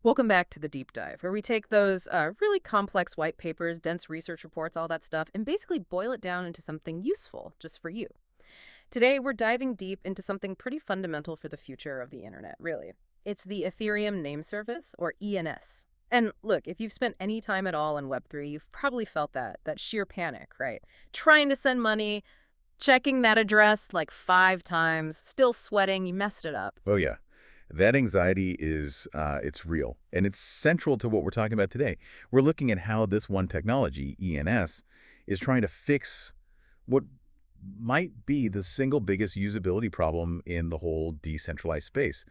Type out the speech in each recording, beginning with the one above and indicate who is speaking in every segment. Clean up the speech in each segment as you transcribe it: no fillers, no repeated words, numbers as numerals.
Speaker 1: Welcome back to the deep dive, where we take those really complex white papers, dense research reports, all that stuff, and basically boil it down into something useful just for you. Today, we're diving deep into something pretty fundamental for the future of the internet, really. It's the Ethereum Name Service, or ENS. And look, if you've spent any time at all in Web3, you've probably felt that sheer panic, right? Trying to send money, checking that address like 5 times, still sweating, you messed it up.
Speaker 2: Oh, yeah. That anxiety is, it's real. And it's central to what we're talking about today. We're looking at how this one technology, ENS, is trying to fix what might be the single biggest usability problem in the whole decentralized space.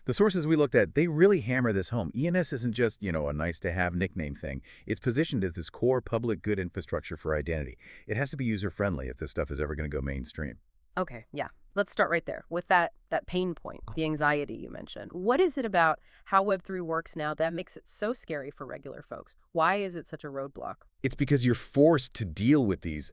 Speaker 2: The sources we looked at, they really hammer this home. ENS isn't just, a nice-to-have nickname thing. It's positioned as this core public good infrastructure for identity. It has to be user-friendly if this stuff is ever going to go mainstream.
Speaker 1: Okay, yeah. Let's start right there with that pain point, the anxiety you mentioned. What is it about how Web3 works now that makes it so scary for regular folks? Why is it such a roadblock?
Speaker 2: It's because you're forced to deal with these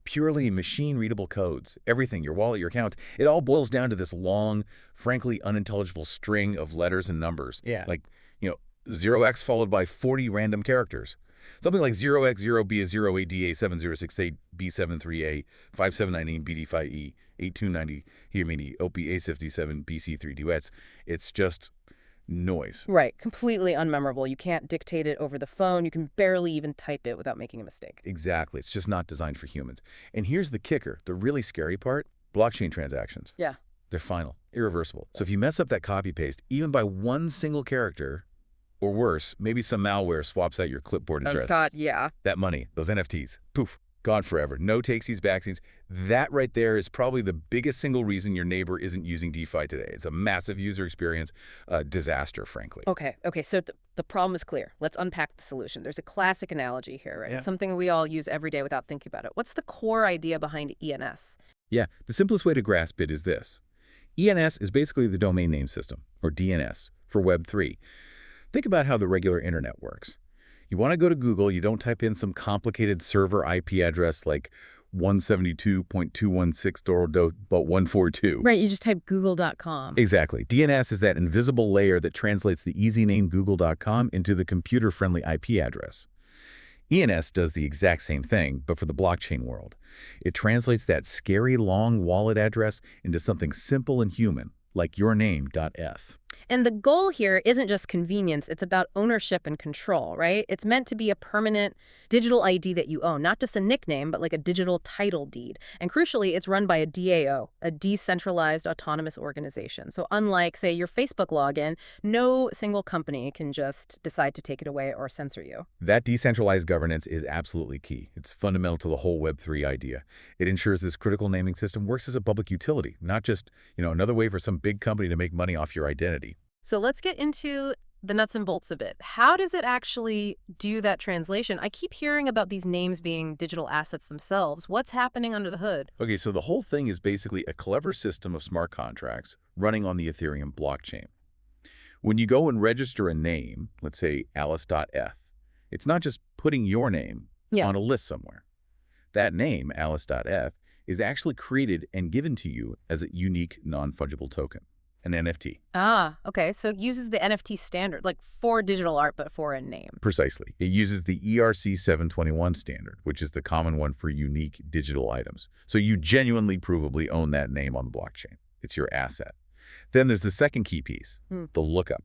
Speaker 2: purely machine-readable codes. Everything, your wallet, your account, it all boils down to this long, frankly unintelligible string of letters and numbers.
Speaker 3: Yeah.
Speaker 2: Like, 0x followed by 40 random characters. Something like 0x0b is 0ADA7068B73A 5719BD5E 8290 Hirmini OP857 BC3 duets. It's just noise.
Speaker 1: Right, completely unmemorable. You can't dictate it over the phone. You can barely even type it without making a mistake.
Speaker 2: Exactly. It's just not designed for humans. And here's the kicker, the really scary part, blockchain transactions.
Speaker 1: Yeah.
Speaker 2: They're final, irreversible. So if you mess up that copy-paste, even by one single character, or worse, maybe some malware swaps out your clipboard address.
Speaker 1: Oh, God, yeah.
Speaker 2: That money, those NFTs, poof, gone forever. No takesies, backsies. That right there is probably the biggest single reason your neighbor isn't using DeFi today. It's a massive user experience disaster, frankly.
Speaker 1: Okay, so the problem is clear. Let's unpack the solution. There's a classic analogy here, right?
Speaker 2: Yeah.
Speaker 1: Something we all use every day without thinking about it. What's the core idea behind ENS?
Speaker 2: Yeah, the simplest way to grasp it is this. ENS is basically the domain name system, or DNS, for Web3. Think about how the regular internet works. You want to go to Google, you don't type in some complicated server IP address like 172.216.142.
Speaker 1: Right, you just type google.com.
Speaker 2: Exactly. DNS is that invisible layer that translates the easy name google.com into the computer-friendly IP address. ENS does the exact same thing, but for the blockchain world. It translates that scary long wallet address into something simple and human, like your name.eth.
Speaker 1: And the goal here isn't just convenience, it's about ownership and control, right? It's meant to be a permanent digital ID that you own, not just a nickname, but like a digital title deed. And crucially, it's run by a DAO, a decentralized autonomous organization. So unlike, say, your Facebook login, no single company can just decide to take it away or censor you.
Speaker 2: That decentralized governance is absolutely key. It's fundamental to the whole Web3 idea. It ensures this critical naming system works as a public utility, not just, another way for some big company to make money off your identity.
Speaker 1: So let's get into the nuts and bolts a bit. How does it actually do that translation? I keep hearing about these names being digital assets themselves. What's happening under the hood?
Speaker 2: Okay, so the whole thing is basically a clever system of smart contracts running on the Ethereum blockchain. When you go and register a name, let's say alice.eth, it's not just putting your name on a list somewhere. That name, alice.eth, is actually created and given to you as a unique non-fungible token. An NFT.
Speaker 1: Ah, okay. So it uses the NFT standard, like for digital art, but for a name.
Speaker 2: Precisely. It uses the ERC 721 standard, which is the common one for unique digital items. So you genuinely provably own that name on the blockchain. It's your asset. Then there's the second key piece, the lookup.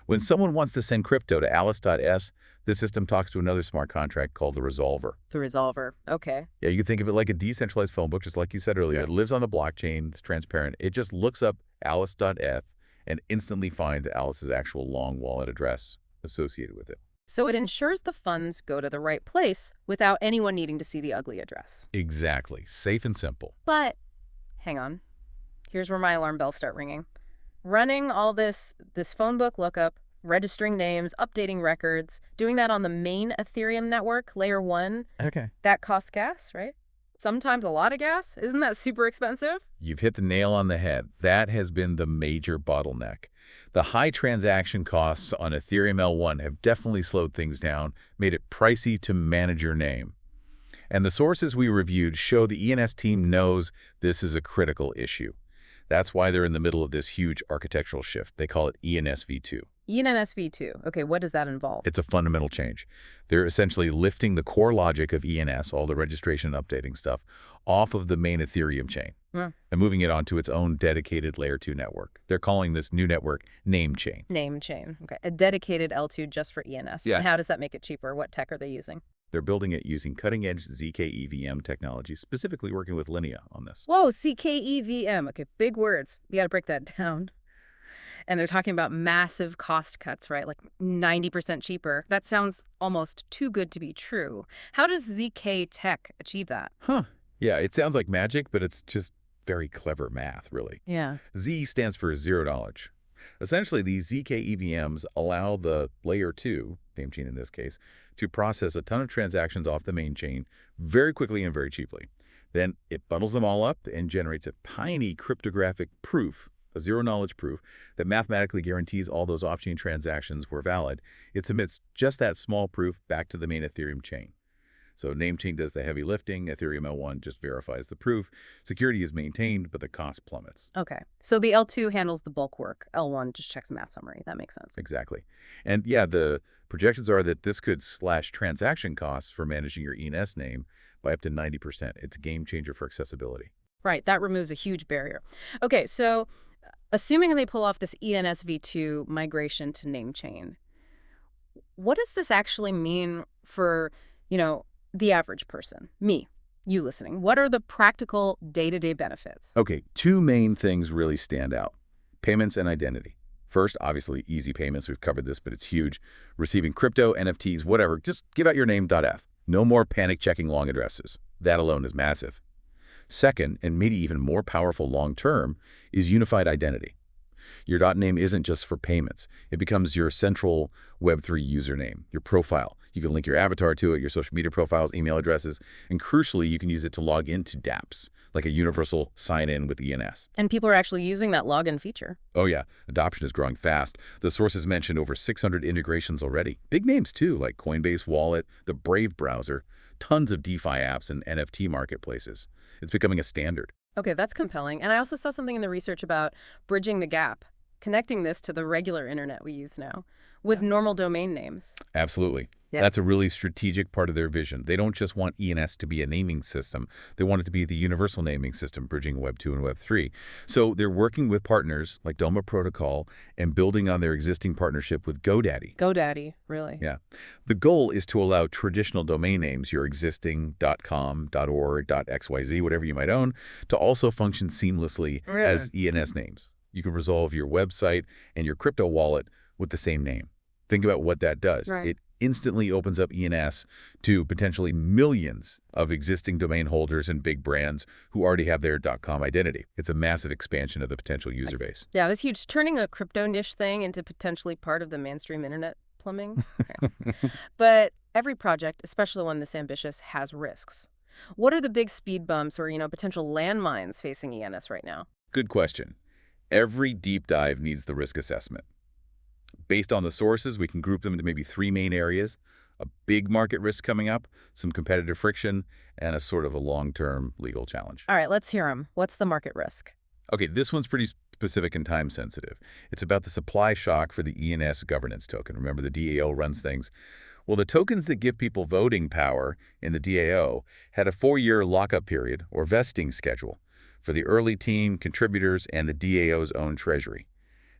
Speaker 2: When someone wants to send crypto to alice.s, the system talks to another smart contract called the resolver.
Speaker 1: The resolver. Okay.
Speaker 2: Yeah, you can think of it like a decentralized phone book, just like you said earlier.
Speaker 1: Yeah.
Speaker 2: It lives on the blockchain. It's transparent. It just looks up alice.eth and instantly finds Alice's actual long wallet address associated with it.
Speaker 1: So it ensures the funds go to the right place without anyone needing to see the ugly address.
Speaker 2: Exactly. Safe and simple.
Speaker 1: But hang on. Here's where my alarm bells start ringing. Running all this phone book lookup, registering names, updating records, doing that on the main Ethereum network, layer 1, that costs gas, right? Sometimes a lot of gas. Isn't that super expensive?
Speaker 2: You've hit the nail on the head. That has been the major bottleneck. The high transaction costs on Ethereum L1 have definitely slowed things down, made it pricey to manage your name. And the sources we reviewed show the ENS team knows this is a critical issue. That's why they're in the middle of this huge architectural shift. They call it ENS v2.
Speaker 1: ENS v2. Okay, what does that involve?
Speaker 2: It's a fundamental change. They're essentially lifting the core logic of ENS, all the registration and updating stuff, off of the main Ethereum chain
Speaker 1: Hmm.
Speaker 2: and moving it onto its own dedicated layer 2 network. They're calling this new network name chain.
Speaker 1: Name chain. Okay, a dedicated L2 just for ENS.
Speaker 2: Yeah.
Speaker 1: And how does that make it cheaper? What tech are they using?
Speaker 2: They're building it using cutting-edge ZK EVM technology, specifically working with Linea on this.
Speaker 1: Whoa, CKEVM. Okay, big words. You got to break that down. And they're talking about massive cost cuts, right? Like 90% cheaper. That sounds almost too good to be true. How does ZK Tech achieve that?
Speaker 2: Huh. Yeah, it sounds like magic, but it's just very clever math, really.
Speaker 1: Yeah.
Speaker 2: Z stands for zero knowledge. Essentially, these ZK EVMs allow the layer 2, name chain in this case, to process a ton of transactions off the main chain very quickly and very cheaply. Then it bundles them all up and generates a tiny cryptographic proof, a zero-knowledge proof, that mathematically guarantees all those off-chain transactions were valid. It submits just that small proof back to the main Ethereum chain. So Namechain does the heavy lifting, Ethereum L1 just verifies the proof. Security is maintained, but the cost plummets.
Speaker 1: Okay. So the L2 handles the bulk work. L1 just checks the math summary. That makes sense.
Speaker 2: Exactly. And yeah, the projections are that this could slash transaction costs for managing your ENS name by up to 90%. It's a game changer for accessibility.
Speaker 1: Right. That removes a huge barrier. Okay. So assuming they pull off this ENS v2 migration to Namechain, what does this actually mean for, the average person? Me, you listening. What are the practical day-to-day benefits?
Speaker 2: Okay, two main things really stand out. Payments and identity. First, obviously, easy payments. We've covered this, but it's huge. Receiving crypto, NFTs, whatever. Just give out your name.eth. No more panic checking long addresses. That alone is massive. Second, and maybe even more powerful long-term, is unified identity. Your .name isn't just for payments. It becomes your central Web3 username, your profile. You can link your avatar to it, your social media profiles, email addresses, and crucially, you can use it to log into dApps, like a universal sign-in with ENS.
Speaker 1: And people are actually using that login feature.
Speaker 2: Oh yeah, adoption is growing fast. The sources mentioned over 600 integrations already. Big names too, like Coinbase Wallet, the Brave browser, tons of DeFi apps and NFT marketplaces. It's becoming a standard.
Speaker 1: Okay, that's compelling. And I also saw something in the research about bridging the gap, connecting this to the regular internet we use now with normal domain names.
Speaker 2: Absolutely.
Speaker 1: Yeah.
Speaker 2: That's a really strategic part of their vision. They don't just want ENS to be a naming system. They want it to be the universal naming system bridging Web 2 and Web 3. So they're working with partners like Doma Protocol and building on their existing partnership with GoDaddy.
Speaker 1: GoDaddy, really?
Speaker 2: Yeah. The goal is to allow traditional domain names, your existing .com, .org, .xyz, whatever you might own, to also function seamlessly as ENS names. You can resolve your website and your crypto wallet with the same name. Think about what that does.
Speaker 1: Right.
Speaker 2: It instantly opens up ENS to potentially millions of existing domain holders and big brands who already have their .com identity. It's a massive expansion of the potential user base.
Speaker 1: Yeah, that's huge. Turning a crypto niche thing into potentially part of the mainstream internet plumbing. Okay. But every project, especially one this ambitious, has risks. What are the big speed bumps or, potential landmines facing ENS right now?
Speaker 2: Good question. Every deep dive needs the risk assessment. Based on the sources, we can group them into maybe three main areas: a big market risk coming up, some competitive friction, and a sort of a long-term legal challenge.
Speaker 1: All right, let's hear them. What's the market risk?
Speaker 2: Okay, this one's pretty specific and time sensitive. It's about the supply shock for the ENS governance token. Remember, the DAO runs things. Well, the tokens that give people voting power in the DAO had a 4-year lockup period or vesting schedule for the early team, contributors, and the DAO's own treasury.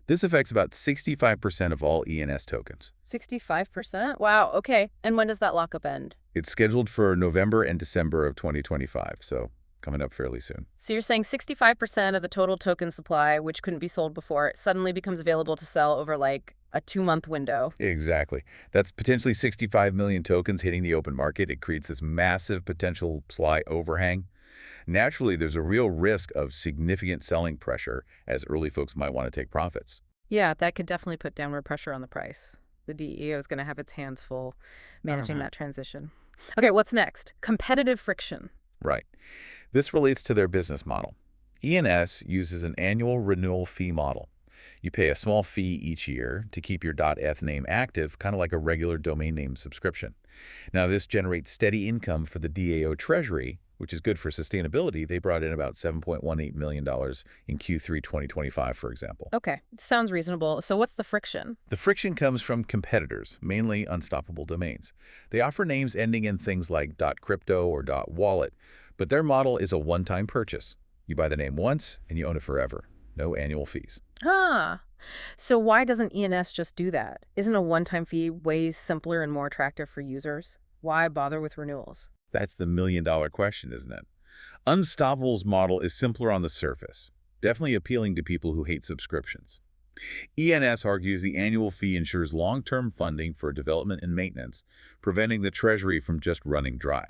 Speaker 2: This affects about 65% of all ENS tokens.
Speaker 1: 65%? Wow, okay. And when does that lockup end?
Speaker 2: It's scheduled for November and December of 2025, so coming up fairly soon.
Speaker 1: So you're saying 65% of the total token supply, which couldn't be sold before, suddenly becomes available to sell over like a 2-month window.
Speaker 2: Exactly. That's potentially 65 million tokens hitting the open market. It creates this massive potential supply overhang. Naturally, there's a real risk of significant selling pressure as early folks might want to take profits.
Speaker 1: Yeah, that could definitely put downward pressure on the price. The DEO is going to have its hands full managing that transition. Okay, what's next? Competitive friction.
Speaker 2: Right. This relates to their business model. ENS uses an annual renewal fee model. You pay a small fee each year to keep your .eth name active, kind of like a regular domain name subscription. Now, this generates steady income for the DAO treasury, which is good for sustainability. They brought in about $7.18 million in Q3 2025, for example.
Speaker 1: Okay, sounds reasonable. So what's the friction?
Speaker 2: The friction comes from competitors, mainly unstoppable domains. They offer names ending in things like .crypto or .wallet, but their model is a one-time purchase. You buy the name once, and you own it forever. No annual fees.
Speaker 1: Ah, so why doesn't ENS just do that? Isn't a one-time fee way simpler and more attractive for users? Why bother with renewals?
Speaker 2: That's the million-dollar question, isn't it? Unstoppable's model is simpler on the surface, definitely appealing to people who hate subscriptions. ENS argues the annual fee ensures long-term funding for development and maintenance, preventing the treasury from just running dry.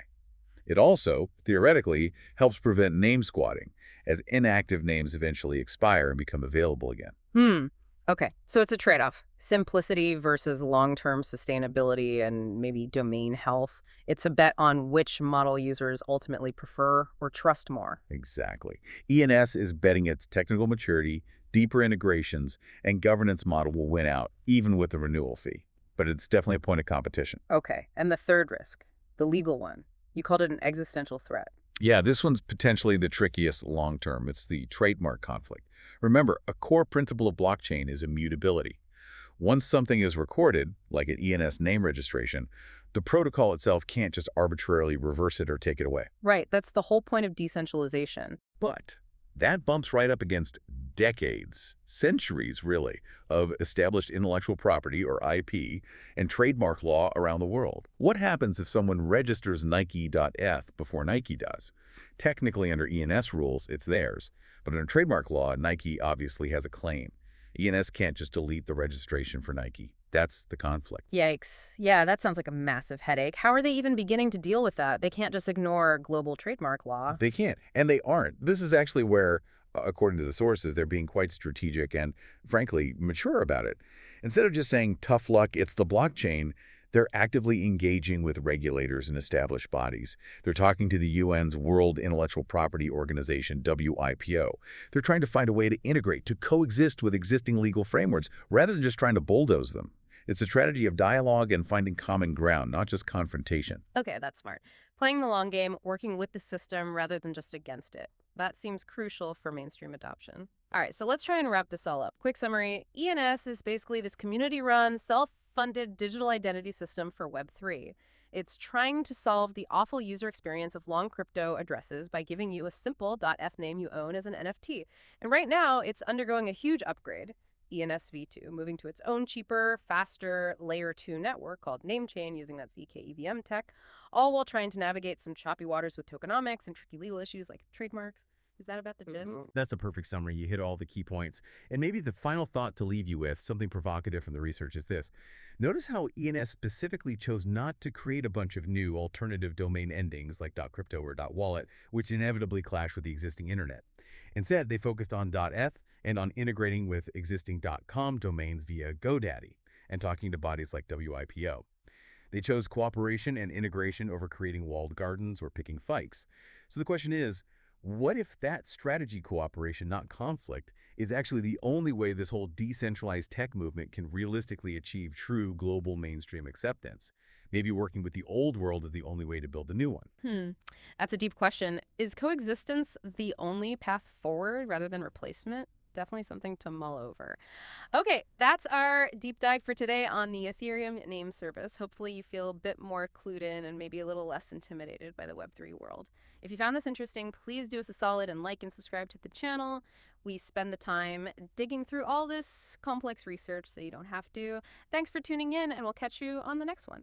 Speaker 2: It also, theoretically, helps prevent name squatting, as inactive names eventually expire and become available again.
Speaker 1: Hmm. Okay, so it's a trade-off. Simplicity versus long-term sustainability and maybe domain health. It's a bet on which model users ultimately prefer or trust more.
Speaker 2: Exactly. ENS is betting its technical maturity, deeper integrations, and governance model will win out, even with the renewal fee. But it's definitely a point of competition.
Speaker 1: Okay, and the third risk, the legal one. You called it an existential threat.
Speaker 2: Yeah, this one's potentially the trickiest long-term. It's the trademark conflict. Remember, a core principle of blockchain is immutability. Once something is recorded, like an ENS name registration, the protocol itself can't just arbitrarily reverse it or take it away.
Speaker 1: Right, that's the whole point of decentralization.
Speaker 2: But that bumps right up against decades, centuries really, of established intellectual property, or IP, and trademark law around the world. What happens if someone registers nike.eth before Nike does? Technically, under ENS rules, it's theirs. But under trademark law, Nike obviously has a claim. ENS can't just delete the registration for Nike. That's the conflict.
Speaker 1: Yikes. Yeah, that sounds like a massive headache. How are they even beginning to deal with that? They can't just ignore global trademark law.
Speaker 2: They can't, and they aren't. This is actually where, according to the sources, they're being quite strategic and, frankly, mature about it. Instead of just saying, tough luck, it's the blockchain, they're actively engaging with regulators and established bodies. They're talking to the UN's World Intellectual Property Organization, WIPO. They're trying to find a way to integrate, to coexist with existing legal frameworks, rather than just trying to bulldoze them. It's a strategy of dialogue and finding common ground, not just confrontation.
Speaker 1: Okay, that's smart. Playing the long game, working with the system rather than just against it. That seems crucial for mainstream adoption. All right, so let's try and wrap this all up. Quick summary. ENS is basically this community-run, self-funded digital identity system for Web3. It's trying to solve the awful user experience of long crypto addresses by giving you a simple .f name you own as an NFT. And right now, it's undergoing a huge upgrade. ENS v2, moving to its own cheaper, faster Layer 2 network called Namechain using that ZK EVM tech, all while trying to navigate some choppy waters with tokenomics and tricky legal issues like trademarks. Is that about the gist?
Speaker 3: That's a perfect summary. You hit all the key points. And maybe the final thought to leave you with, something provocative from the research, is this. Notice how ENS specifically chose not to create a bunch of new alternative domain endings like .crypto or .wallet, which inevitably clash with the existing internet. Instead, they focused on .eth and on integrating with existing .com domains via GoDaddy and talking to bodies like WIPO. They chose cooperation and integration over creating walled gardens or picking fights. So the question is, what if that strategy cooperation, not conflict, is actually the only way this whole decentralized tech movement can realistically achieve true global mainstream acceptance? Maybe working with the old world is the only way to build the new one.
Speaker 1: That's a deep question. Is coexistence the only path forward rather than replacement? Definitely something to mull over. Okay, that's our deep dive for today on the Ethereum name service. Hopefully you feel a bit more clued in and maybe a little less intimidated by the Web3 world. If you found this interesting, please do us a solid and like and subscribe to the channel. We spend the time digging through all this complex research so you don't have to. Thanks for tuning in, and we'll catch you on the next one.